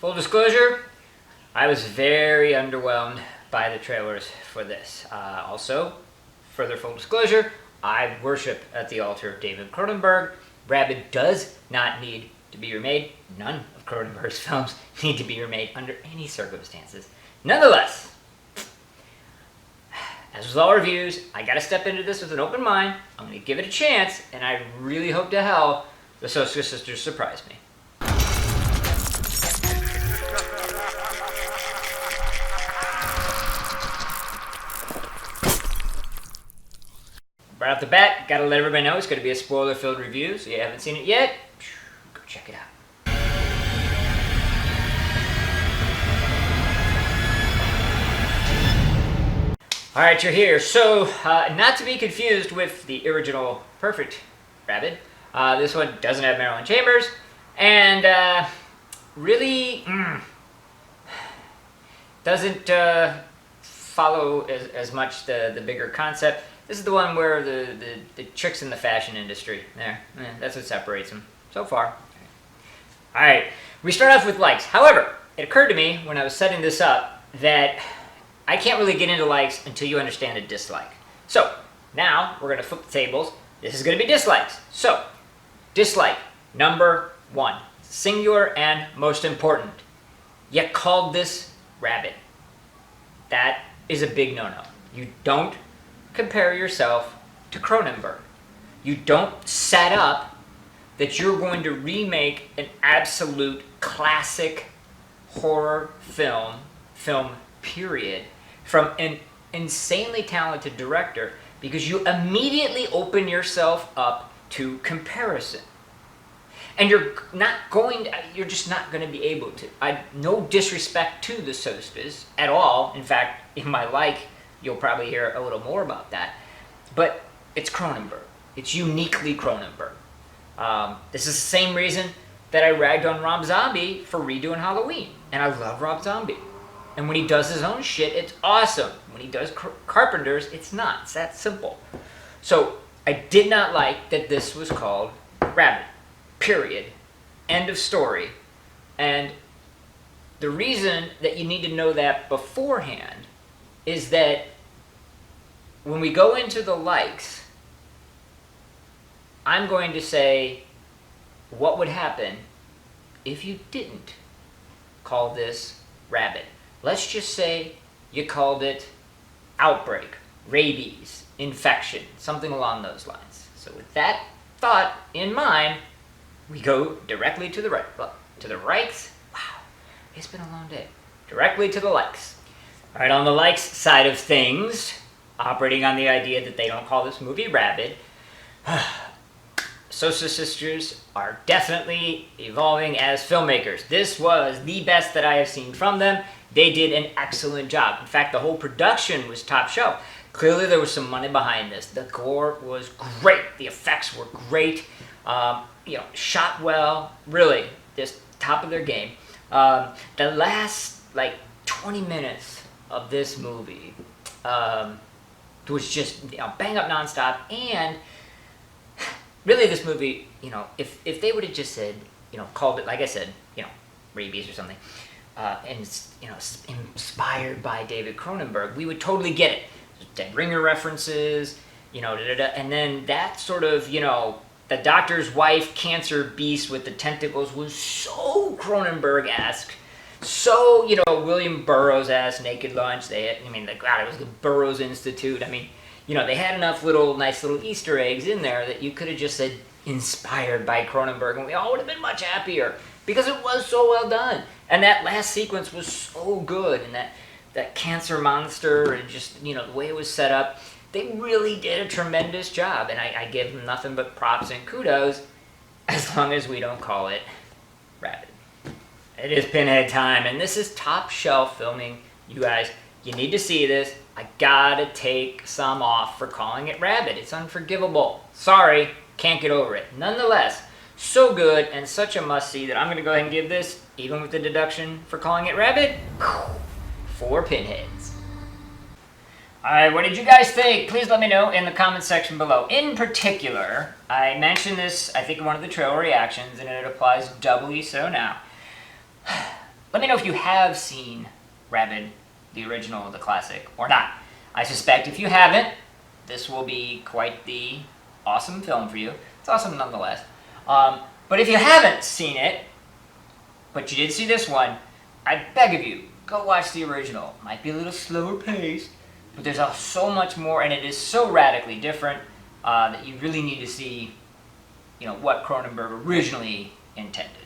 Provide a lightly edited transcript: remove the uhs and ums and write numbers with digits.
full disclosure, I was very underwhelmed by the trailers for this. Also, further full disclosure, I worship at the altar of David Cronenberg. Rabid does not need to be remade. None of Cronenberg's films need to be remade under any circumstances. Nonetheless, as with all reviews, I gotta step into this with an open mind. I'm gonna give it a chance, and I really hope to hell the Soska sisters surprise me. Right off the bat, gotta let everybody know it's gonna be a spoiler-filled review, so if you haven't seen it yet, go check it out. Alright, you're here. So, not to be confused with the original Perfect Rabid, this one doesn't have Marilyn Chambers, and really doesn't follow as much the bigger concept. This is the one where the chicks in the fashion industry. That's what separates them so far. Alright, we start off with likes. However, it occurred to me when I was setting this up that I can't really get into likes until you understand a dislike. So, now we're going to flip the tables. This is going to be dislikes. So, dislike number 1. Singular and most important. You called this Rabid. That is a big no-no. You don't compare yourself to Cronenberg. You don't set up that you're going to remake an absolute classic horror film period, from an insanely talented director, because you immediately open yourself up to comparison. And you're just not going to be able to. No disrespect to the Soskas at all. In fact, in my you'll probably hear a little more about that. But it's Cronenberg. It's uniquely Cronenberg. This is the same reason that I ragged on Rob Zombie for redoing Halloween. And I love Rob Zombie. And when he does his own shit, it's awesome. When he does Carpenter's, it's not. It's that simple. So, I did not like that this was called Rabid. Period. End of story. And the reason that you need to know that beforehand is that when we go into the likes, I'm going to say what would happen if you didn't call this Rabid. Let's just say you called it outbreak, rabies, infection, something along those lines. So with that thought in mind, we go directly to the right. To the rights. Wow, it's been a long day. Directly to the likes. All right, on the likes side of things, operating on the idea that they don't call this movie Rabid, Soska sisters are definitely evolving as filmmakers. This was the best that I have seen from them. They did an excellent job. In fact, the whole production was top shelf. Clearly, there was some money behind this. The gore was great. The effects were great. Shot well. Really, just top of their game. The last, 20 minutes of this movie was just bang up nonstop. And really, this movie, if they would have just said, called it, like I said, rabies or something, and inspired by David Cronenberg, we would totally get it. Dead Ringer references, and then that sort of, the doctor's wife cancer beast with the tentacles was so Cronenberg-esque, so, William Burroughs-esque Naked Lunch. It was the Burroughs Institute. They had enough nice little Easter eggs in there that you could have just said inspired by Cronenberg, and we all would have been much happier, because it was so well done. And that last sequence was so good, and that cancer monster, and just, the way it was set up, they really did a tremendous job, and I give them nothing but props and kudos, as long as we don't call it Rabid. It is Pinhead time, and this is top shelf filming. You guys, you need to see this. I gotta take some off for calling it Rabid. It's unforgivable. Sorry, can't get over it. Nonetheless, so good and such a must-see that I'm gonna go ahead and give this, even with the deduction for calling it Rabid, 4 pinheads. Alright, what did you guys think? Please let me know in the comments section below. In particular, I mentioned this, I think, in one of the trailer reactions, and it applies doubly so now. Let me know if you have seen Rabid, the original, the classic, or not. I suspect if you haven't, this will be quite the awesome film for you. It's awesome nonetheless. But if you haven't seen it, but you did see this one, I beg of you, go watch the original. Might be a little slower paced, but there's so much more, and it is so radically different that you really need to see, what Cronenberg originally intended.